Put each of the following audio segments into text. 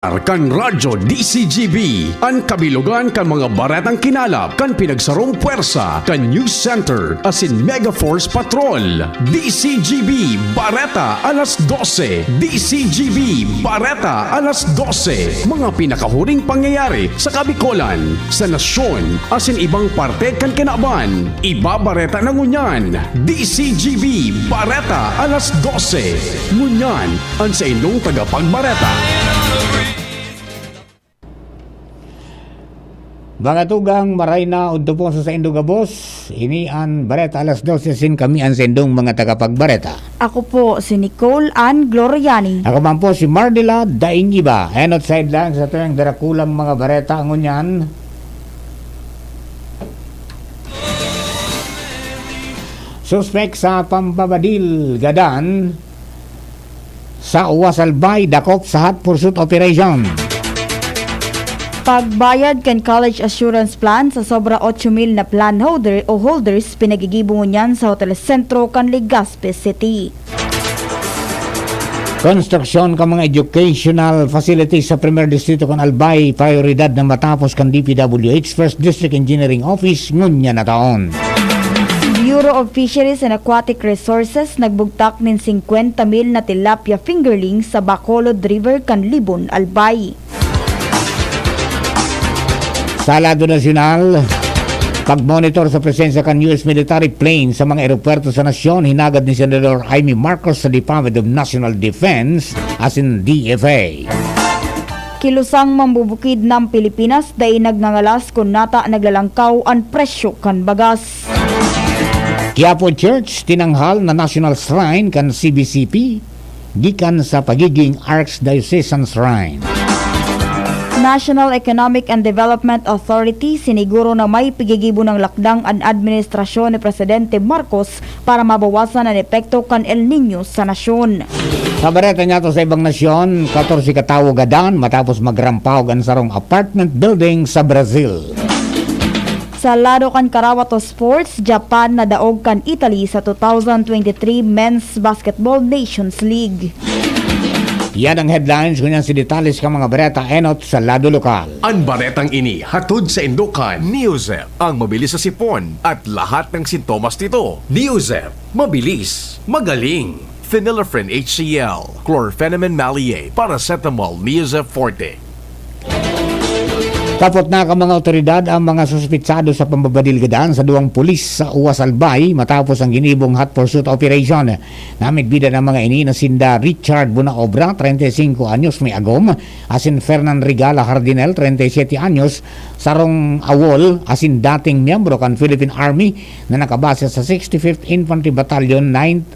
Kan Radyo DCGB, ang kabilugan kan mga baretang kinalap, kan pinagsarong puwersa, kan News Center, asin Megaforce Patrol. DCGB, Bareta, alas 12. DCGB, Bareta, alas 12. Mga pinakahuring pangyayari sa Kabikolan, sa nasyon, asin ibang parte kan kinaban. Iba Bareta na ngunyan. DCGB, Bareta, alas 12. Ngunyan, ang sa inyong tagapagbareta. Mga tugang maray na udto po sa Indong Gabos, ini an Bareta alas 12 sin kami ang sendong mga tagapagbareta. Ako po si Nicole Ann Gloriani. Ako man po si Mardila Daingiba. And outside lang sa tuwing darakulang mga bareta ang unyan. Suspek sa pampabadil gadan sa Uwasalbay dakop sa hot pursuit operation. Pagbayad kan College Assurance Plan sa sobra 8,000 na plan holder o holders pinagigibong niyan sa Hotel Centro kan Legazpi City. Konstruksyon ka mga educational facilities sa Premier Distrito kan Albay, prioridad na matapos kan DPWH First District Engineering Office ngunya na taon. Bureau of Fisheries and Aquatic Resources nagbugtak nin 50,000 na tilapia fingerlings sa Bacolod River kan Libon, Albay. Sa lado nasyonal, pagmonitor sa presensya kan US military plane sa mga aeropuerto sa nasyon, hinagad ni Senador Jaime Marcos sa Department of National Defense as in DFA. Kilusang mambubukid ng Pilipinas dahil nagngangalas kung nata naglalangkaw ang presyo kan bagas. Quiapo Church tinanghal na National Shrine kan CBCP gikan sa pagiging Archdiocesan Shrine. National Economic and Development Authority siniguro na may pigigibo ng lakdang ang administrasyon ni Presidente Marcos para mabawasan ang epekto kan El Niño sa nasyon. Sa bareta niya to sa ibang nasyon, 14 katawo gadan matapos magrampaw ang sarong apartment building sa Brazil. Sa lado kan Karawato Sports, Japan na daog kan Italy sa 2023 Men's Basketball Nations League. Yan ang headlines kunyan si detalis ka mga bareta enot sa lado lokal. Ang baretang ini hatod sa Indokan. Neosep, ang mabilis sa sipon at lahat ng sintomas nito. Neosep, mabilis, magaling. Phenylephrine HCl, Chlorpheniramine Maleate, Paracetamol, Neosep Forte. Tapos na ka mga otoridad ang mga suspitsado sa pambabadilgadaan sa duwang pulis sa Uwasalbay matapos ang ginibong hot pursuit operation. Namigbida ng mga ini na sinda Richard Bunaobra, 35 anyos may agom, asin Fernan Regala Hardinel, 37 anyos, sarong awol, asin dating miyembro kan Philippine Army na nakabase sa 65th Infantry Battalion 9th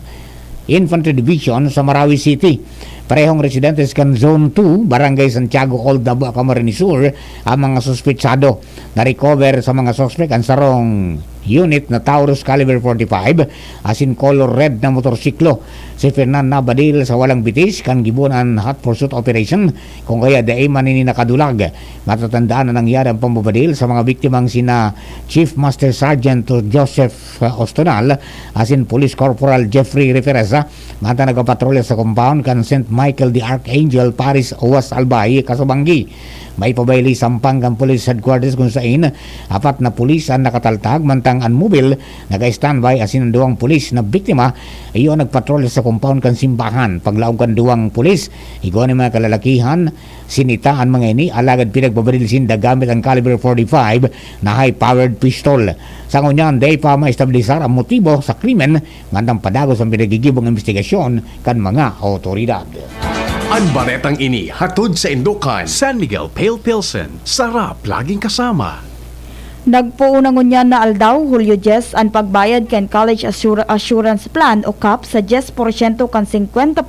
Infantry Division sa Marawi City. Parehong residentes kan Zone 2, Barangay Santiago, Old Davao, Camarines Sur, ang mga suspitsado. Na-recover sa mga suspect ang sarong unit na Taurus Caliber 45, asin color red na motorsiklo. Si Fernan Nabadil sa walang bitis, kan gibunan hot pursuit operation, kung kaya daay manini nakadulag. Matatandaan na nangyari ang pambabadil sa mga biktimang sina Chief Master Sergeant Joseph Ostonal, asin Police Corporal Jeffrey Refereza, mata nagapatrolya sa compound kan St. Michael the Archangel Paris Uwasalbay, Kasabanggi. May pabayli sampang kan police headquarters kung saan apat na pulis ang nakataltag mantang ang mobil naka-standby asin ang duwang pulis na biktima iyo nagpatrol sa compound kan simbahan. Paglaog kan duwang pulis igo ni mga kalalakihan sinitaan mga ini alagad pinagbabaril sinda gamit ang caliber 45 na high-powered pistol. Sa ngunyan day pa maestablisar ang motibo sa krimen mantang padagos ang pinagigibong investigasyon kan mga otoridad. Ang baretang ini hatod sa Indokan. San Miguel Pale Pilsen, sarap laging kasama. Nagpuunang unyan na aldaw, Julio 10, ang pagbayad kan College Assurance Plan o CAP sa 10% kan 50%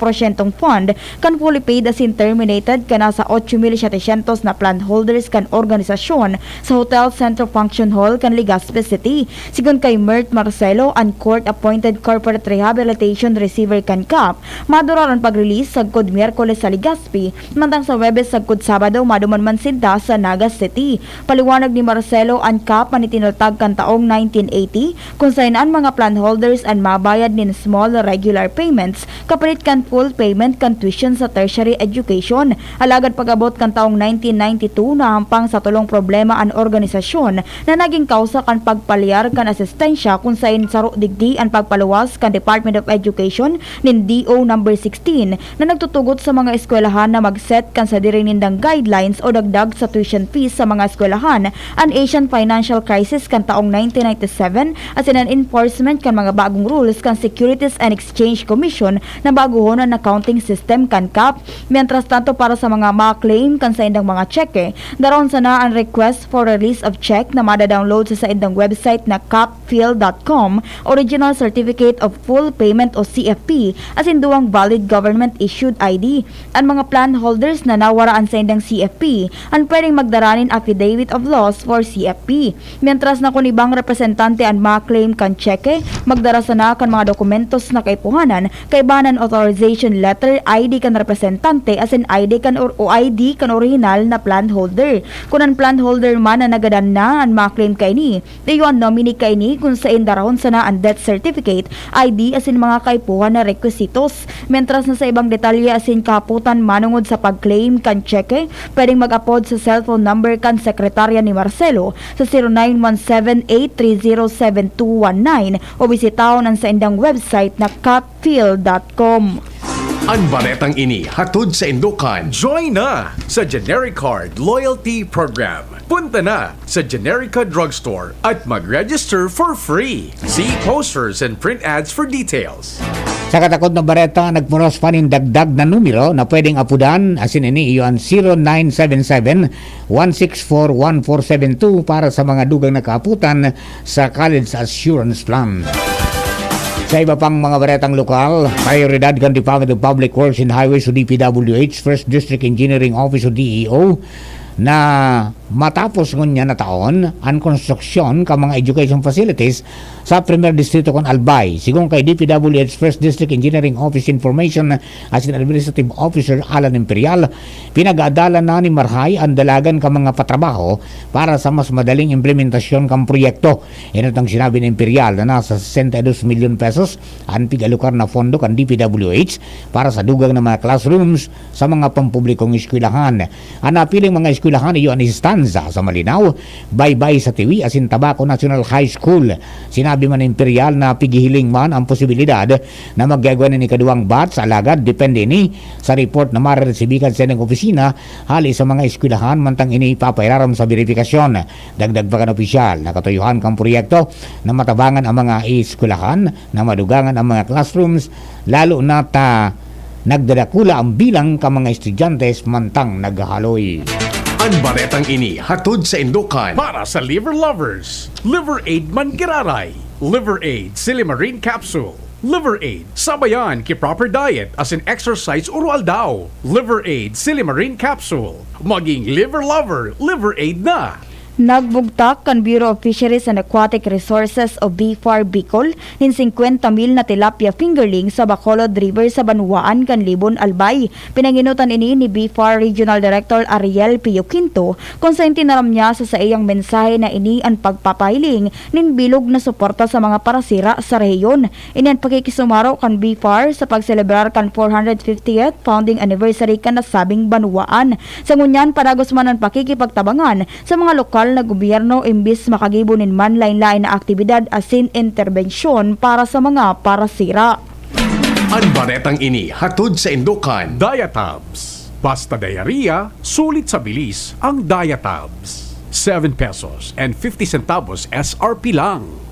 fund kan fully paid asin terminated kan nasa 8,700 na plan holders kan organisasyon sa Hotel Centro Function Hall kan Legazpi City. Sigun kay Mert Marcelo, ang court-appointed corporate rehabilitation receiver kan CAP, madurar ang pag-release sagkod Miyerkules sa Legazpi, mantang sa Webes sagkod Sabado maduman man sinta sa Naga City. Paliwanag ni Marcelo, ang CAP ang itinultag kan taong 1980 kung saan ang mga plan holders ang mabayad nin small regular payments kapalit kan full payment kan tuition sa tertiary education. Alagad pag-abot kan taong 1992 na hampang sa tulong problema ang organisasyon na naging kausa kan pagpalyar kan asistensya kung saan saro digdi ang pagpaluwas kan Department of Education nin DO number 16 na nagtutugot sa mga eskwelahan na mag-set kan sa diri nindang guidelines o dagdag sa tuition fees sa mga eskwelahan ang Asian Financial Crisis kan taong 1997 as in an enforcement kan mga bagong rules kan Securities and Exchange Commission na baguhon ang accounting system kan CAP. Mientras tanto para sa mga ma-claim kan sa indang mga cheque, daron sana ang request for release of check na mada-download sa indang website na capfill.com, original certificate of full payment o CFP as in duwang valid government issued ID. Ang mga plan holders na nawaraan sa indang CFP ang pwedeng magdaranin affidavit of loss for CFP. Mientras na kung ibang representante ang ma-claim kan cheque, magdara sana kan mga dokumentos na kaipuhanan, kaibanan authorization letter, ID kan representante as in ID kan o ID kan original na plan holder. Kung ang plan holder man na nagadan na ang ma-claim kay ni, dayo ang nominee kay ni kung sa indarahon sana ang death certificate, ID as in mga kaipuhan na requisitos. Mientras na sa ibang detalye as in kaputan manungod sa pag-claim kan cheque, pwedeng mag-upload sa cellphone number kan sekretarya ni Marcelo sa 0917-830-7219 o bisitahon ang sa indang website na capfill.com. Ang baretang ini hatod sa Indukan. Join na sa GeneriCard Loyalty Program. Punta na sa Generica Drugstore at mag-register for free. See posters and print ads for details. Sa katakot na bareta, nagpunos pa ning dagdag na numero na pwedeng apudan asin ini iyon 0977-164-1472 para sa mga dugang nakaaputan sa College Assurance Plan. Sa iba pang mga baretang lokal, prioridad kan Department of Public Works and Highways o DPWH, First District Engineering Office o DEO, na matapos ngunya na taon ang konstruksyon ka mga education facilities sa Premier Distrito kon Albay. Sigung kay DPWH First District Engineering Office Information as in Administrative Officer Alan Imperial, pinag-aadala na ni Marhay ang dalagan ka mga patrabaho para sa mas madaling implementasyon kang proyekto. Inatang sinabi ni Imperial na nasa 62 million pesos ang pigalukar na fondo kan DPWH para sa dugang ng mga classrooms sa mga pampublikong eskwelahan. Ang napiling mga eskwelahan iyon ni Stanza sa Malinaw, Baybay sa Tiwi asin Tabaco National High School. Sinabi man ng Imperial na pigihiling man ang posibilidad na maggagawa ni kaduang batch sa alagad depende ni sa report na mariresibikan sa ng opisina hali sa mga eskwelahan mantang ini papairaram sa verifikasyon. Dagdag pa kan opisyal, nakatuyuhan kang proyekto na matabangan ang mga eskwelahan na madugangan ang mga classrooms lalo na nagdadakula ang bilang ka mga estudyantes mantang naghahaloy. Ang baretang ini hatod sa Indukan. Para sa liver lovers, Liver Aid Mangiraray, Liver Aid Silimarine Capsule, Liver Aid sabayan ki proper diet as in exercise oral daw. Liver Aid Silimarine Capsule, maging liver lover, Liver Aid na. Nagbugtak kan Bureau of Fisheries and Aquatic Resources o BFAR Bicol nin 50 mil na tilapia fingerling sa Bacolod River sa Banwaan kan Libon Albay. Pinanginutan ini ni BFAR Regional Director Ariel Pio Quinto kung saan tinaram niya sa iyang mensahe na ini ang pagpapahiling nin bilog na suporta sa mga parasira sa rehiyon. Ini ang pakikisumaro kan BFAR sa pagselebrar kan 450th founding anniversary kan nasabing Banwaan. Sa ngunyan paragos man ang pakikipagtabangan sa mga lokal na gobyerno imbis makagibunin man lain-lain na aktibidad asin interbensyon para sa mga parasira. Ang baretang ini hatod sa Indukan. Diatabs. Basta diarrhea, sulit sa bilis ang Diatabs. 7 pesos and 50 centavos SRP lang.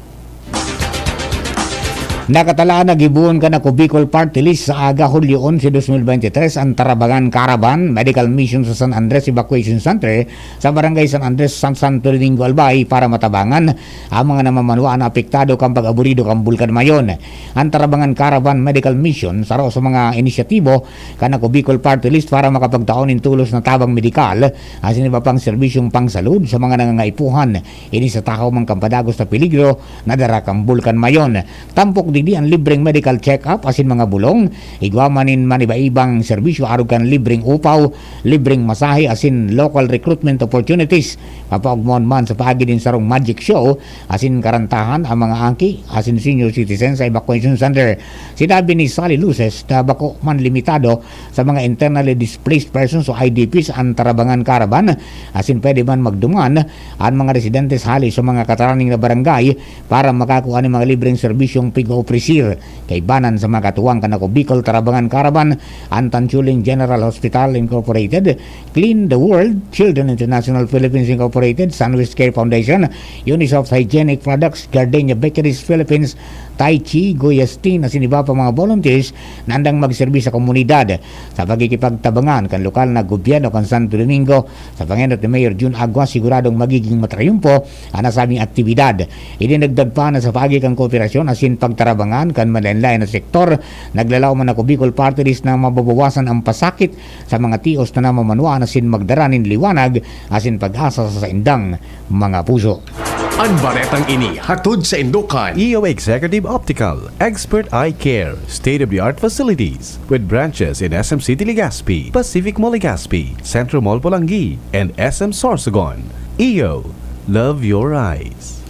Nakatalaan na gibuon ka na Bicol Party List sa aga Hulyo 11, 2023 ang Tarabangan Caravan Medical Mission sa San Andres Evacuation Center sa Barangay San Andres, San Santo Domingo, Albay para matabangan ang mga namamanwa na apektado kang pag-aburido kang Bulkan Mayon. Ang Tarabangan Caravan Medical Mission saro sa mga inisyatibo ka na Bicol Party List para makapagtaon in tulos na tabang medikal as iba pang serbisyong pangsalud sa mga nangangaipuhan ini sa takaw mang kampadagos na peligro na dara kang Bulkan Mayon. Tampok digdi ang libreng medical check-up asin mga bulong. Igwamanin man iba-ibang serbisyo arugan libreng upaw, libreng masahe asin local recruitment opportunities. Papaugmon man sa paagi din sarong magic show asin karantahan ang mga angki asin senior citizens sa evacuation center. Sinabi ni Sally Luces na bako man limitado sa mga internally displaced persons o IDPs ang tarabangan karaban asin pwede man magduman ang mga residentes hali sa mga kataraning na barangay para makakuha ng mga libreng serbisyong pig-opresir kay banan sa mga katuwang kanako Bicol Tarabangan Caravan, Antanchuling General Hospital Incorporated, Clean the World, Children International Philippines Incorporated, Sunwest Care Foundation, Unisoft Hygienic Products, Gardenia Bakeries Philippines, Tai Chi, Goyastin at iba pa mga volunteers na andang magserbi sa komunidad sa pagkikipagtabangan kan lokal na gobyerno kan Santo Domingo sa pangenot ni Mayor June Agua siguradong magiging matrayumpo ang nasabing aktibidad. Idinagdag pa na sa pagi kang kooperasyon asin pagtarabangan kan malanlain na sektor naglalaw man ako Bicol Party List na mababawasan ang pasakit sa mga tios na namamanuan asin magdaranin liwanag asin pag-asa sa indang mga puso. Ang baretang ini hatod sa Indukan. EO Executive Optical, Expert Eye Care, state-of-the-art facilities with branches in SM City Legazpi, Pacific Mall Legazpi, Centro Mall Pulangi, and SM Sorsogon. EO, love your eyes.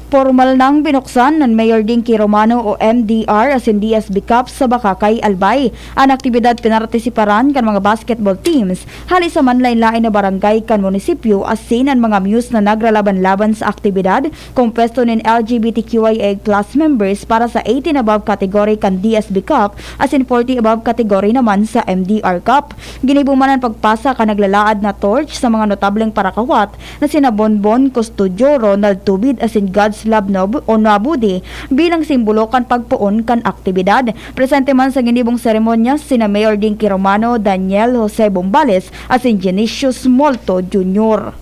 Formal nang binuksan ng Mayor Dinky Romano o MDR as in DSB Cup sa Bakakay, Albay. Ang aktibidad pinartisiparan kan mga basketball teams hali sa manlain-lain na barangay kan munisipyo asin ang mga muse na nagralaban-laban sa aktibidad kung pwesto ng LGBTQIA class members para sa 18 above category kan DSB Cup asin 40 above category naman sa MDR Cup. Ginibuman ang pagpasa kan naglalaad na torch sa mga notableng parakawat na sina Bonbon Custodio, Ronald Tubid asin God's Love o Nabudi bilang simbolo kan pagpuon kan aktibidad. Presente man sa ginibong seremonya sina Mayor Dinky Romano, Daniel Jose Bombales at si Genicius Molto Jr.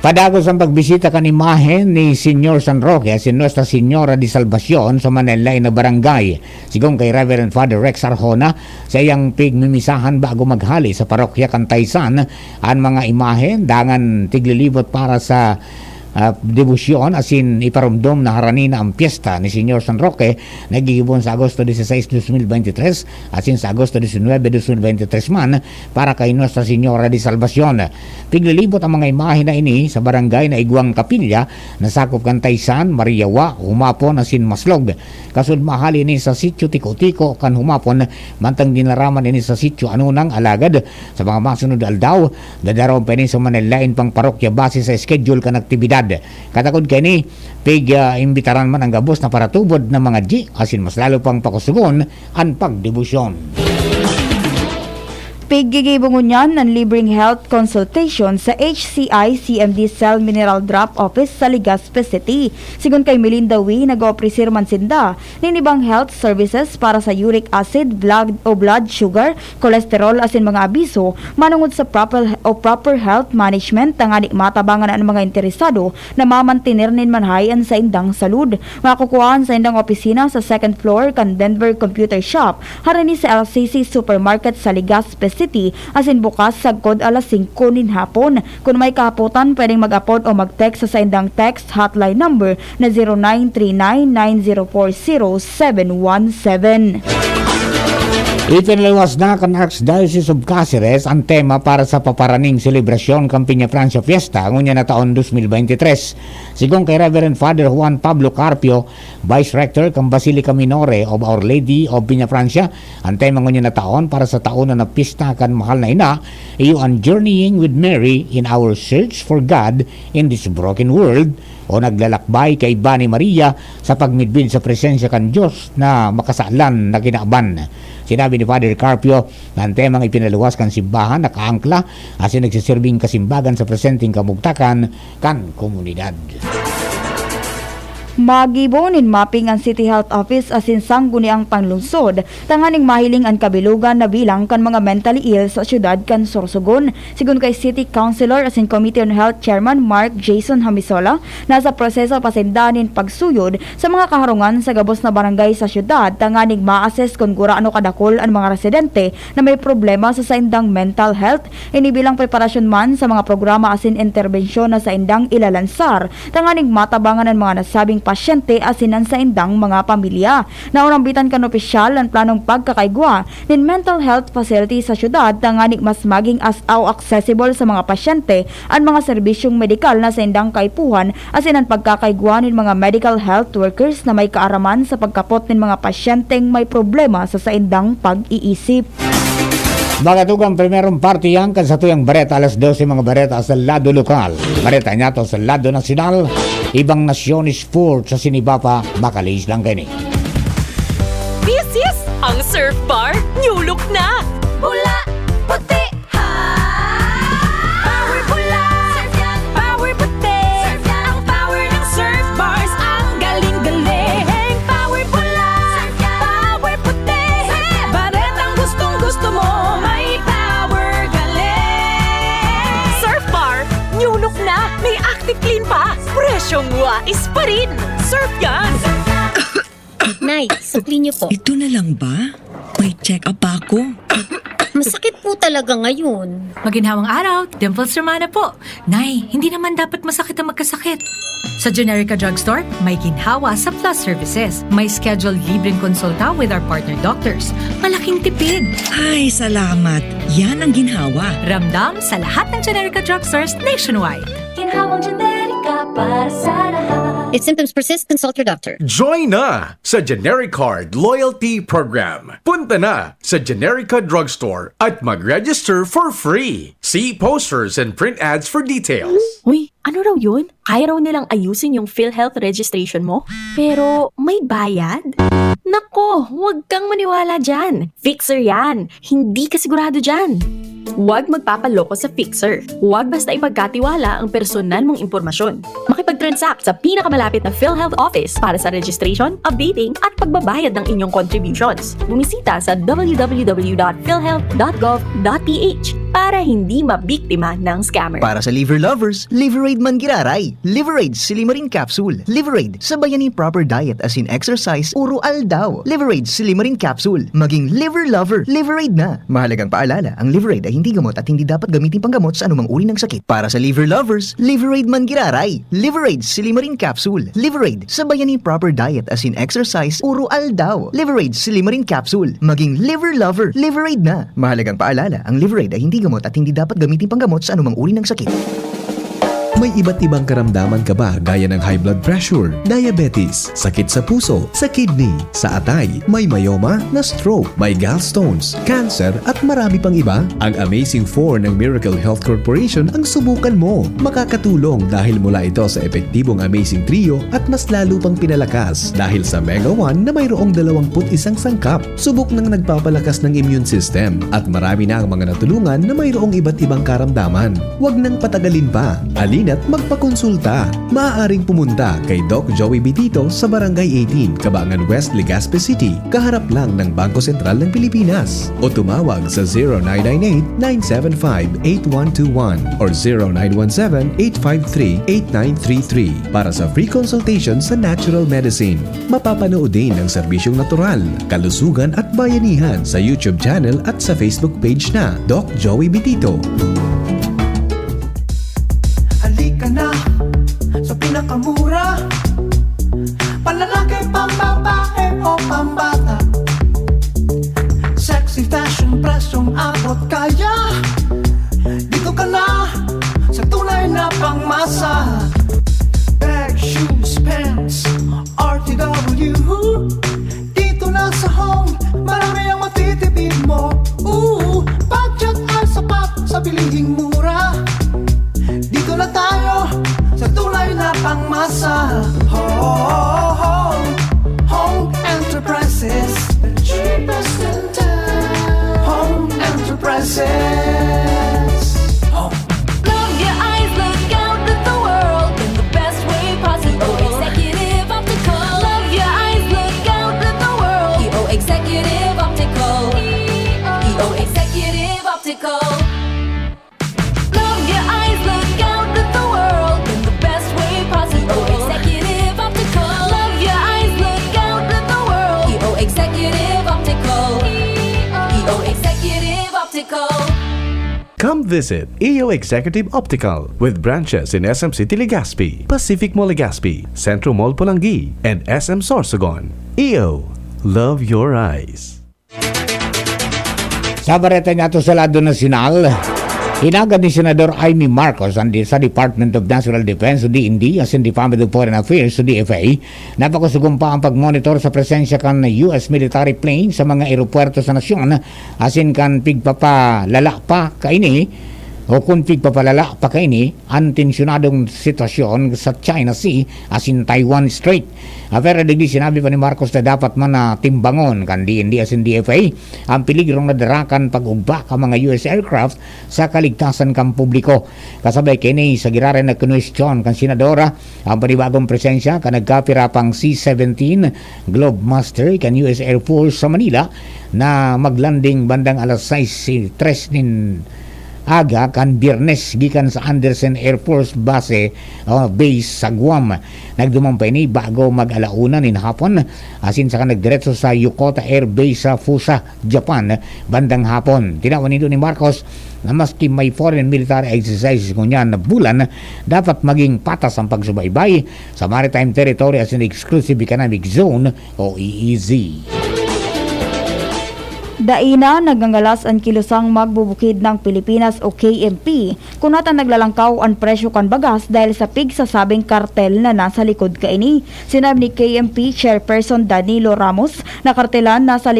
Padagos ang pagbisita kan imahe ni Senyor San Roque si Nuestra Señora de Salvacion sa Manilay na barangay. Sigong kay Reverend Father Rex Arjona sa iyang pigmimisahan bago maghali sa parokya Kantaysan ang mga imahe dangan tiglilibot para sa debusyon asin iparumdom na haranin ang piyesta ni Senyor San Roque nagigibon sa Agosto 16, 2023 asin sa Agosto 19, 2023 man para kay Nuestra Señora de Salvacion. Piglilibot ang mga imahe na ini sa barangay na Iguang Kapilya na sakop Kantaysan, Mariawa, Humapon asin Maslog. Kasud mahali ni sa sitio Tiko-Tiko kan Humapon mantang dinaraman ini sa sitio Anunang Alagad sa mga masunod aldaw dadaron pa ni sa Manilain pang parokya base sa schedule kan aktibidad. Katakod kay ni imbitaran man ang gabos na paratubod ng mga G asin mas lalo pang pakusugon ang pagdebusyon. Pigigibungon niyan ng libreng health consultation sa HCI CMD Cell Mineral Drop Office sa Legazpi City. Sigun kay Melinda Wee, nag-opresir man sinda ng ibang health services para sa uric acid, blood sugar, cholesterol asin mga abiso manungod sa proper health management tangani matabangan ang mga interesado na mamantinir nin manhayan sa indang salud. Makukuhaan sa indang opisina sa second floor kan Denver Computer Shop harani sa LCC Supermarket sa Legazpi City asin bukas sagkod alas 5 nin hapon. Kung may kahapotan pwedeng mag-upload o mag-text sa indang text hotline number na 0939-9040-717. Ipinalawas na kan Archdiocese of Cáceres ang tema para sa paparaning selebrasyon ng Piña Francia Fiesta ngunya na taon 2023. Sigong kay Reverend Father Juan Pablo Carpio, Vice Rector ng Basilica Minore of Our Lady of Piña Francia, ang tema ngunya na taon para sa taon na pista kan mahal na ina, iyo ang Journeying with Mary in Our Search for God in this Broken World o naglalakbay kay Bani Maria sa pagmidbid sa presensya kan Diyos na makasalan na kinaaban. Sinabi ni Father Carpio na ang temang ipinaluwas kan simbahan na kaangkla asin nagsisirbing kasimbagan sa presenteng kamugtakan kan komunidad. Magibonin mapping ang City Health Office asin sangguni ang panglungsod tanganing mahiling ang kabilugan na bilang kan mga mentally ill sa syudad kan Sorsogon. Sigun kay City Councilor asin Committee on Health Chairman Mark Jason Hamisola, nasa proseso pasindanin pagsuyod sa mga kaharungan sa gabos na barangay sa syudad tanganing ma-assess kung guraano kadakol ang mga residente na may problema sa saindang mental health. Inibilang preparasyon man sa mga programa asin interbensyon na sa indang ilalansar tanganing matabangan ang mga nasabing pasyente asinan sa indang mga pamilya. Naurambitan kan opisyal ang planong pagkakaigwa nin mental health facility sa syudad na nganik mas maging accessible sa mga pasyente ang mga serbisyong medikal na sa indang kaipuhan asinan pagkakaigwa nin mga medical health workers na may kaaraman sa pagkapot nin mga pasyenteng may problema sa indang pag-iisip. Magatugang primerong party yan kan sa tuyang bareta alas 12 mga bareta sa lado lokal. Bareta niya to sa lado nasyonal. Ibang nasyonis sport sa Sinibapa, makalis lang gani. This is ang Surf Bar New Look na! Pula, puti, ha! Power pula, surf yan, power puti, surf yan. Ang power ng Surf Bars, ang galing-galing. Power pula, surf yan, power puti, surf yan. Baretang gustong-gusto mo, may power galing. Surf Bar New Look na! May active clean pa! Presyong wais pa rin! Surf yan! Nay, supli niyo po. Ito na lang ba? May check-up pa ako. Masakit po talaga ngayon. Maginhawang araw, Dimples Romana po. Nay, hindi naman dapat masakit ang magkasakit. Sa Generica Drugstore, may ginhawa sa Plus Services. May scheduled libreng konsulta with our partner doctors. Malaking tipid. Ay, salamat. Yan ang ginhawa. Ramdam sa lahat ng Generica Drugstores nationwide. Ginhawang Generica para sa lahat. If symptoms persist, consult your doctor. Join na sa Generic Card Loyalty Program. Punta na sa Generica Drugstore at mag-register for free. See posters and print ads for details. Uy, ano raw yun? Kaya raw nilang ayusin yung PhilHealth registration mo? Pero may bayad? Nako, huwag kang maniwala dyan. Fixer yan. Hindi ka sigurado dyan. Huwag magpapaloko sa Fixer. Huwag basta ipagkatiwala ang personal mong impormasyon. Makipag-transact sa pinakamalapit na PhilHealth office para sa registration, updating at pagbabayad ng inyong contributions. Bumisita sa www.philhealth.gov.ph para hindi mabiktima ng scammer. Para sa liver lovers, Liveraid Mangiraray, Liveraid Silimarin Capsule, Liveraid sa Bayani Proper Diet as in exercise, Uro Aldaw, Liveraid Silimarin Capsule, maging liver lover, Liveraid na. Mahalagang paalala, ang Liveraid ay hindi gamot at hindi dapat gamitin panggamot sa anumang uri ng sakit. Para sa liver lovers, Liveraid Mangiraray, Liveraid Silimarin Capsule, Liveraid sa Bayani Proper Diet as in exercise, Uro Aldaw, Liveraid Silimarin Capsule, maging liver lover, Liveraid na. Mahalagang paalala, ang Liveraid ay hindi gamot at hindi dapat gamitin panggamot sa anumang uri ng sakit. May iba't ibang karamdaman ka ba gaya ng high blood pressure, diabetes, sakit sa puso, sa kidney, sa atay, may myoma, na stroke, may gallstones, cancer at marami pang iba? Ang Amazing 4 ng Miracle Health Corporation ang subukan mo. Makakatulong dahil mula ito sa epektibong Amazing Trio at mas lalo pang pinalakas dahil sa Mega 1 na mayroong 21 sangkap. Subok ng nagpapalakas ng immune system at marami na ang mga natulungan na mayroong iba't ibang karamdaman. Huwag nang patagalin pa. At magpakonsulta. Maaaring pumunta kay Doc Joey Bitito sa Barangay 18, Cabangan West, Legazpi City, kaharap lang ng Bangko Sentral ng Pilipinas. O tumawag sa 0998-975-8121 or 0917-853-8933 para sa free consultation sa natural medicine. Mapapanood din ang serbisyong natural, kalusugan at bayanihan sa YouTube channel at sa Facebook page na Doc Joey Bitito. Halika na sa pinakamura, panlalaki, pambabae o pambata. Sexy fashion, presyong abot kaya. Dito ka na sa tunay na pangmasa. Bag, shoes, pants, RTW. Dito na sa home, marami ang matitipid mo. Budget ay sapat sa bilihing mura. Dito na tayo sa tunay na pangmasa. Home Enterprises, the cheapest in town. Home Enterprises. Love your eyes, look out at the world in the best way possible. Executive Optical. Love your eyes, look out at the world. EO Executive Optical. EO Executive Optical. Love your eyes, look out at the world in the best way possible. Executive Optical. Love your eyes, look out at the world. EO Executive Optical. EO Executive Optical. Come visit EO Executive Optical with branches in SM City Legazpi, Pacific Mall Legazpi, Centro Mall Pulangi, and SM Sorsogon. EO, love your eyes. Sa bareta niya ito sa lado nasyonal, hinagad ni Senador Amy Marcos sa Department of National Defense o DND as in Department of Foreign Affairs o DFA, napakasugumpa ang pagmonitor sa presensya kan US military plane sa mga aeropuerto sa nasyon as in kan pigpapalala pa kaini o kung pigpapalala pa kaini ang tensyonadong sitwasyon sa China Sea as in Taiwan Strait. Pero digdi sinabi pa ni Marcos na dapat man na timbangon kan DND as in DFA ang piligrong nadarakan pag-ugba ka mga US aircraft sa kaligtasan kang publiko. Kasabay kini sa giraren na question kan senadora ang panibagong presensya kan nagkapira pang C-17 Globemaster kan US Air Force sa Manila na maglanding bandang alas 6:03 nin aga kan Biyernes gikan sa Andersen Air Force Base sa Guam. Nagdumampay ni bago mag-alauna nin hapon asin saka nagdiretso sa Yokota Air Base sa Fusa, Japan bandang hapon. Tinawan nito ni Marcos na maski may foreign military exercises kunyan na bulan, dapat maging patas ang pagsubaybay sa Maritime Territory as an Exclusive Economic Zone o EEZ. Daina nagangalas ang kilusang magbubukid ng Pilipinas o KMP kung nata naglalangkaw ang presyo kan bagas dahil sa pigsasabing kartel na nasa likod kaini. Sinabi ni KMP Chairperson Danilo Ramos na kartelan na nasa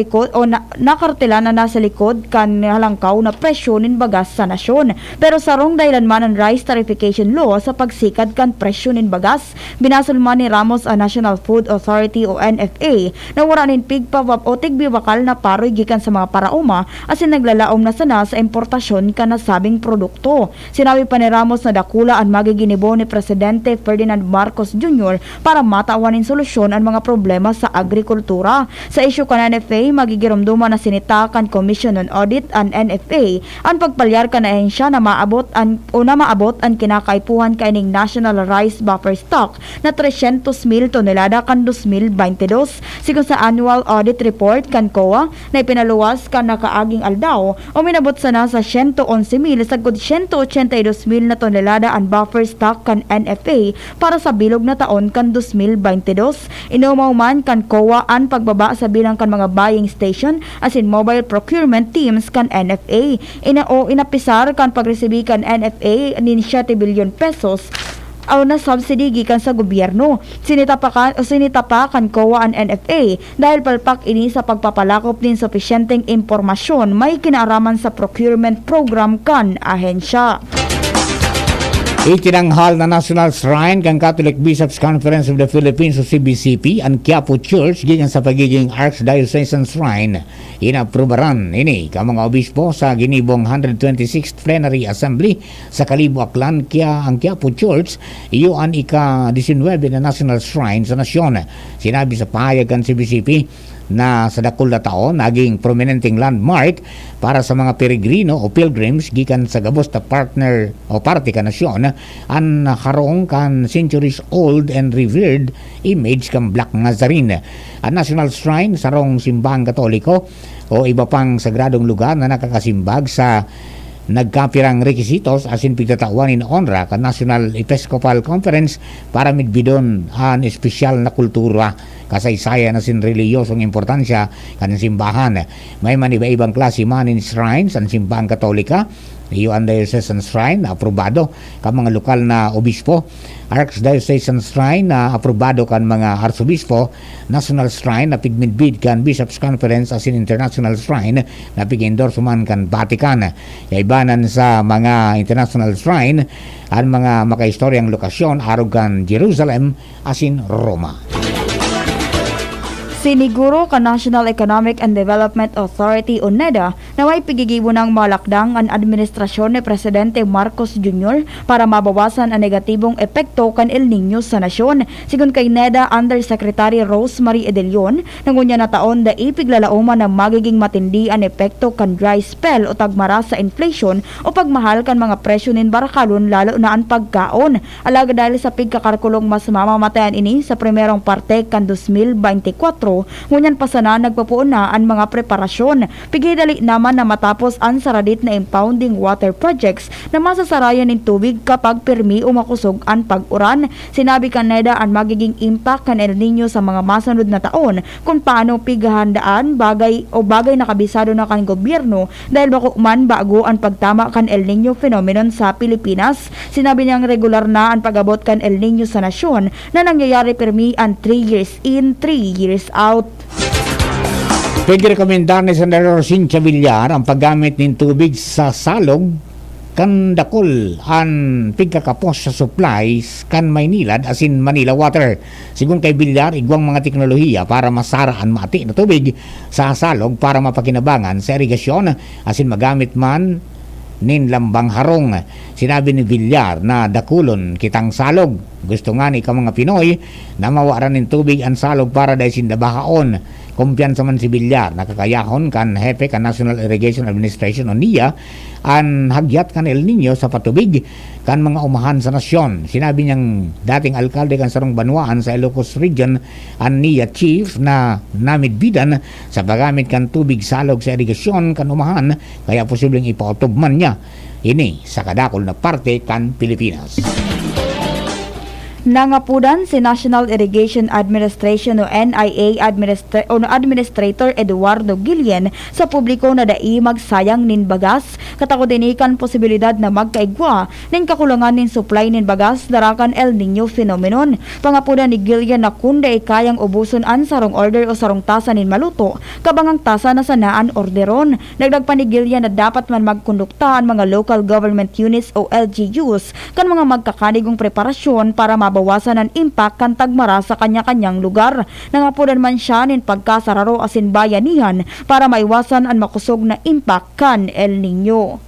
likod kan halangkaw na presyo nin bagas sa nasyon. Pero sarong dahilan man ang rice tarification law sa pagsikad kan presyo nin bagas. Binasulman ni Ramos ang National Food Authority o NFA na wala nin pigpawap o tigbibakal na paroy gikan sa mga parauma asin naglalaom na sana sa importasyon ka nasabing produkto. Sinabi pa ni Ramos na dakula ang magiginibo ni Presidente Ferdinand Marcos Jr. para mataawanin solusyon ang mga problema sa agrikultura. Sa isyu ka ng NFA, magigirumduman na sinitakan Commission on Audit ang NFA ang pagpalyar ka na ahensya na maabot ang kinakaipuhan kaining National Rice Buffer Stock na 300,000 tonelada kan 2022. Sigon sa Annual Audit Report kan COA na ipinaluwas kan nakaaging aldaw o minabot sana sa 111,000 sagod 182,000 na tonelada ang buffer stock kan NFA para sa bilog na taon kan 2022. Inumaw man kan COA ang pagbaba sa bilang kan mga buying station as in mobile procurement teams kan NFA. Inapisar kan pagresibi kan NFA ni 7 billion pesos o na subsidy gikan sa gobyerno. Sinita pa kan COA ang NFA dahil palpak ini sa pagpapalakop din sufisyenteng impormasyon may kinaaraman sa procurement program kan ahensya. Itinanghal na National Shrine kang Catholic Bishops Conference of the Philippines o CBCP ang Quiapo Church gikan sa pagiging Archdiocesan Shrine. Inaprubaran ini ka mga obispo sa ginibong 126th Plenary Assembly sa Kalibo Aklan ang Quiapo Church iyo ang ika-19 na National Shrine sa nasyon. Sinabi sa pahayag kan CBCP na sa dakul na taon naging prominenteng landmark para sa mga peregrino o pilgrims gikan sa gabos na partner o parte ka nasyon ang harong kan centuries old and revered image kan Black Nazarene. Ang National Shrine sarong simbahang Katoliko o iba pang sagradong lugar na nakakasimbag sa nagkapirang rekisitos asin pigtatawan in honra ka National Episcopal Conference para midbidon ang espesyal na kultura kasaysayan asin reliyosong importansya kan simbahan. May man iba-ibang klase man in shrines ang simbahang Katolika. Iyo ang Diocesan Shrine na aprobado kan mga lokal na obispo, Archdiocesan Shrine na aprobado kan mga arsobispo, National Shrine na pigmidbid kan Bishops Conference as in International Shrine na pig-endorse man kan Vatican. Kaibanan sa mga International Shrine ang mga makaistoryang lokasyon arog kan Jerusalem as in Roma. Siniguro ka National Economic and Development Authority o NEDA na may pigigibo ng malakdang ang administrasyon ni Presidente Marcos Jr. para mabawasan ang negatibong epekto kan El Niño sa nasyon. Sigun kay NEDA Undersecretary Rosemary Edelion, nangunya na taon da ipiglalauman na magiging matindi ang epekto kan dry spell o tagmara sa inflation o pagmahal kan mga presyo nin barakalon lalo na ang pagkaon. Alaga dahil sa pigkakarkulong mas mamamatayan ini sa primerong parte kan 2024 Peligro. Ngunyan pa sana nagpapuuna ang mga preparasyon. Pigidali naman na matapos ang saradit na impounding water projects na masasarayan ng tubig kapag pirmi o makusog ang pag-uran. Sinabi kaneda ang magiging impact kan El Nino sa mga masunod na taon kung paano pighahandaan bagay na kabisado na kan gobyerno dahil bakuman bago ang pagtama kan El Nino phenomenon sa Pilipinas. Sinabi niyang regular na ang pag-abot kan El Nino sa nasyon na nangyayari pirmi ang 3 years in, 3 years out. Pagrekomendar ni Senador Cynthia Villar ang paggamit ng tubig sa salog kan dakol an pigkakapos sa supplies kan Maynilad asin Manila Water. Sigun kay Villar, igwang mga teknolohiya para masaraan mati na tubig sa salog para mapakinabangan sa irigasyon asin magamit man nin lambang harong. Sinabi ni Villar na dakulon kitang salog. Gusto nga ni ka mga Pinoy na mawaran ng tubig ang salog para dahil sindabahaon. Kumpiyansa man si Villar, nakakayahon kan hepe kan National Irrigation Administration o NIA an hagyat kan El Nino sa patubig kan mga umahan sa nasyon. Sinabi niyang dating alkalde kan Sarong Banwaan sa Ilocos Region an NIA chief na namidbidan sa paggamit kan tubig salog sa irigasyon kan umahan kaya posibleng ipautubman niya ini sa kadakol na parte kan Pilipinas. Nangapudan si National Irrigation Administration o NIA Administrator Eduardo Guillen sa publiko na dai magsayang nin bagas. Katakudinikan posibilidad na magkaigwa nin kakulangan nin supply nin bagas darakan El Nino phenomenon. Pangapudan ni Guillen na kunday kayang ubuson an sarong order o sarong tasa nin maluto, kabangang tasa na sanaan orderon. Dagdag pa ni Guillen na dapat man magkondukta ang mga local government units o LGUs kan mga magkakanigong preparasyon para mabawasan ang impact kan tagmara sa kanya-kanyang lugar. Nangapudan man siya nin pagkasararo asin bayanihan para maiwasan ang makusog na impact kan El Nino.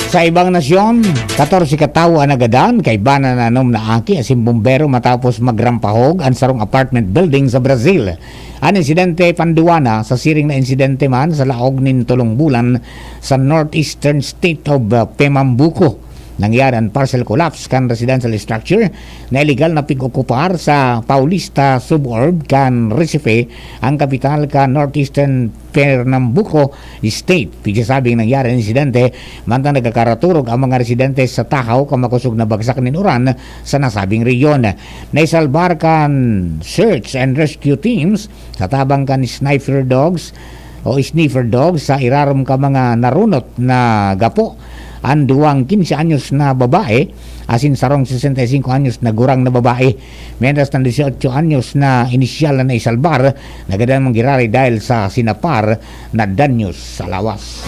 Sa ibang nasyon, 14 katawo ang nagadan kay banananom na aki asin bumbero matapos magrampahog ang sarong apartment building sa Brazil. Ang insidente panduana sa siring na insidente man sa laog nin tulong bulan sa northeastern state of Pernambuco. Nangyari ang partial collapse kan residential structure na illegal na pig-okupar sa Paulista suburb kan Recife, ang kapital kan northeastern Pernambuco State. Pigsasabing nangyari ang insidente mantang nagkakaraturog ang mga residente sa Tahaw kamakusog na bagsak nin uran sa nasabing reyon. Naisalbar kan search and rescue teams katabang kan sniffer dogs sa irarom ka mga narunot na gapo ang duwang 15 anyos na babae asin sarong 65 anyos na gurang na babae, mientras ng 18 anyos na inisyal na isalbar nagadang manggirari dahil sa sinapar na danyos sa lawas.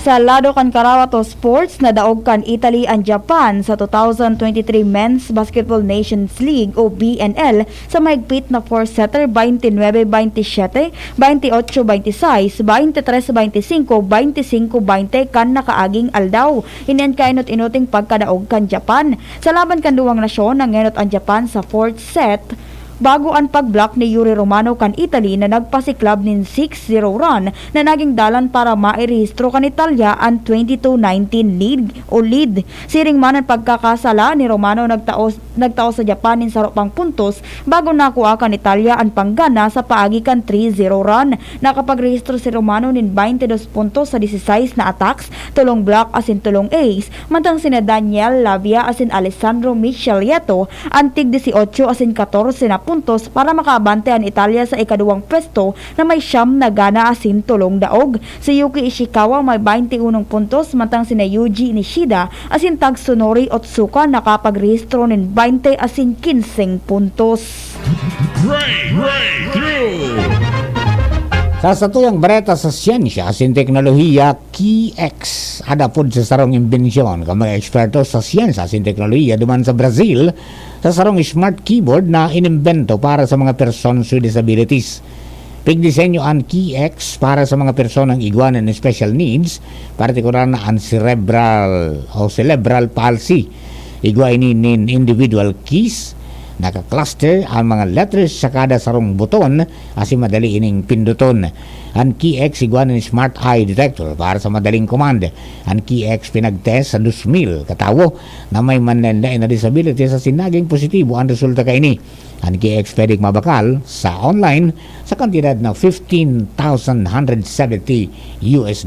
Sa lado kan Karawato Sports, nadaog kan Italy ang Japan sa 2023 Men's Basketball Nations League o BNL sa mahigpit na 4-setter 29-27, 28-26, 23-25, 25-20 kan nakaaging aldaw. Inian kainot inuting pagkadaog kan Japan. Sa laban kan duwang nasyon, nangenot ang Japan sa 4th set bago ang pag-block ni Yuri Romano kan Italy na nagpasiklab nin 6-0 run na naging dalan para mairehistro kan Italia ang 22-19 lead. Siring man ang pagkakasala ni Romano nagtao sa Japan nin sarupang puntos bago nakuha kan Italia ang panggana sa paagi kan 3-0 run. Nakapagrehistro si Romano nin 22 puntos sa 16 na attacks, tulong block asin tulong ace, mantang sina Daniel Lavia asin Alessandro Micheleto ang tig 18 asin 14 na puntos para makaabante ang Italia sa ikaduwang pwesto na may 9 na gana asin tulong daog. Si Yuki Ishikawa may 21 puntos mantang sina Yuji Nishida asin Tagsunori Otsuka nakapagrehistro nin 20 asin 15 puntos. Sa satuyang bareta sa siyensya asin teknolohiya KX ada pod sa sarong imbensyon ka mga eksperto sa siyensya asin teknolohiya duman sa Brazil sa sarong smart keyboard na inimbento para sa mga persons with disabilities. Pigdisenyo ang KX para sa mga personang iguanan ng special needs, partikular na ang cerebral palsy. Igwa ini nin individual keys Naka-cluster ang mga letters sa kada sarong buton asin madali ining pinduton. Ang KeyX iguanan ni Smart Eye Detector para sa madaling command. Ang KeyX pinag-test sa 2,000 katawo na may manlain na disability sa sinaging positibo ang resulta kaini. Ang KeyX pwedeng mabakal sa online sa kantidad na $15,170 US.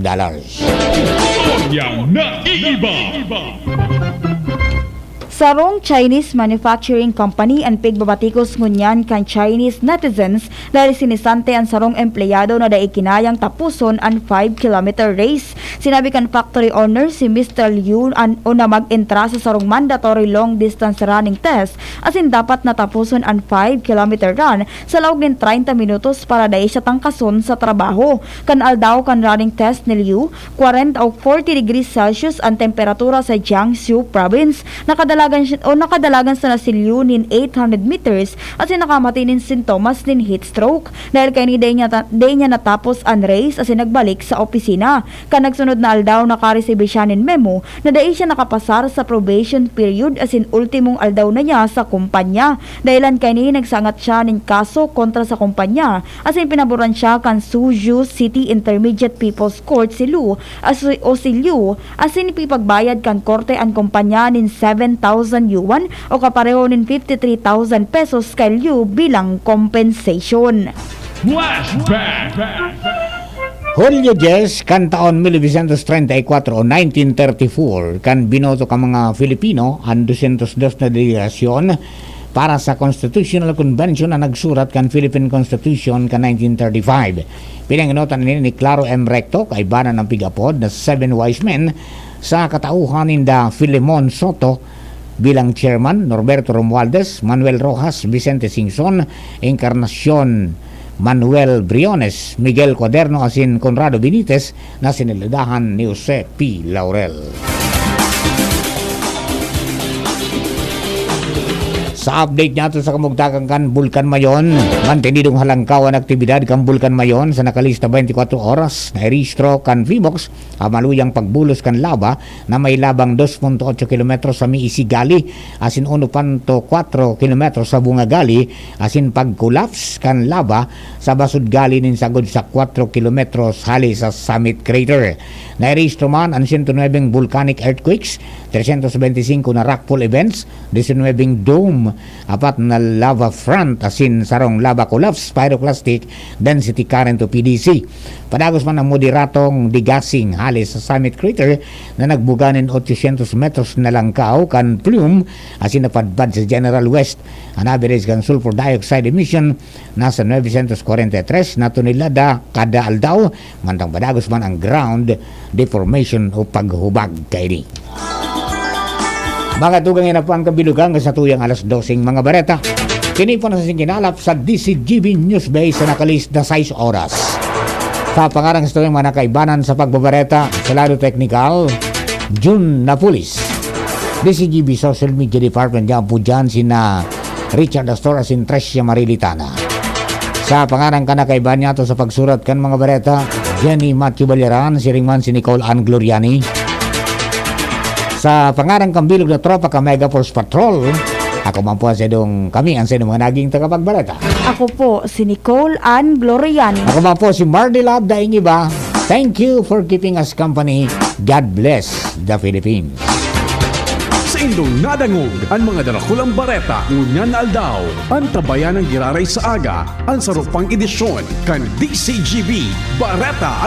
Sarong Chinese Manufacturing Company ang pigbabatikos ngunyan kan Chinese netizens dahil sinisante ang sarong empleyado na daikinayang tapuson ang 5-kilometer race. Sinabi kan factory owner si Mr. Liu na mag-entra sa sarong mandatory long distance running test asin dapat natapuson ang 5-kilometer run sa loob ng 30 minutos para dai siya tangkason sa trabaho. Kan aldaw kan running test ni Liu, 40 o 40 degrees Celsius ang temperatura sa Jiangsu province. Nakadalagan sa nasilyo nin 800 meters at nakamati nin sintomas nin heat stroke dahil kay ni day niya natapos ang race at nagbalik sa opisina. Kan nagsunod na aldaw nakaresebe siya nin memo na dahil siya nakapasar sa probation period as in ultimong aldaw na niya sa kumpanya. Dahilan kay ni nagsangat siya nin kaso kontra sa kumpanya as in pinaboran siya kan Suzhou City Intermediate People's Court si Liu as in ipipagbayad kan korte ang kumpanya nin 7,000 yuan o kapareho nin 53,000 pesos kay Liu bilang compensation. Julio 10 kan taon 1934 o 1934 kan binoto ka mga Filipino ang 202 na delegasyon para sa Constitutional Convention na nagsurat kan Philippine Constitution kan 1935. Pinanginotan ni Claro M. Recto kay bana ng pigapod na 7 wise men sa katauhan ninda Filemon Soto bilang chairman, Norberto Romualdez, Manuel Rojas, Vicente Singson, Encarnacion Manuel Briones, Miguel Cuaderno asin Conrado Benitez na siniladahan ni Jose P. Laurel. Sa update nato sa kamugtakan kan Bulkan Mayon, mantenidong halangkaw ang aktibidad kan Bulkan Mayon sa nakalista 24 oras na irehistro kan VMOX ang maluyang pagbulos kan lava na may labang 2.8 km sa Miisigali asin 1.4 km sa Bungagali asin pag-collapse kan lava sa Basudgali nin sagod sa 4 km hali sa Summit Crater. Na-irehistro man ang 109 volcanic earthquakes, 325 na rockfall events, 19 dome, 4 na lava front asin sarong lava collapse, pyroclastic density current o PDC. Padagos man ang moderatong digasing halis sa Summit Crater na nagbuganin 800 metros na langkaw kan plume asin napadbad sa General West. Ang average kan sulfur dioxide emission nasa 943 na tonelada kada aldaw, mantang padagos man ang ground deformation o paghubag kay ni. Mga tugang ina po ang kabilugan sa tuyang alas 12 mga bareta. Kini po na sa singkinalap sa DCGB News Base sa nakalis na 6 oras. Sa pangarang sa tuyang mga nakaibanan sa pagbabareta sa lado technical, June Napulis. DCGB Social Media Department dyan po dyan sina Richard Astor asin Tricia Marilitana. Sa pangarang ka nakaiban niya to sa pagsurat kan mga bareta, Jenny Matthew Baliran, si Ringman si Nicole Ann Gloriani. Sa pangarang kambilog na tropa ka Mega Force Patrol, ako man po kami ang mga naging tagapagbalita. Ako po si Nicole Ann Gloriani. Ako man po si Mardy Lab daing iba. Thank you for keeping us company. God bless the Philippines. Sa indong nadangog ang mga darakulang bareta ngunyan na aldaw. Ang tabayan ng giraray sa aga, ang sarupang edisyon kan DCGB Bareta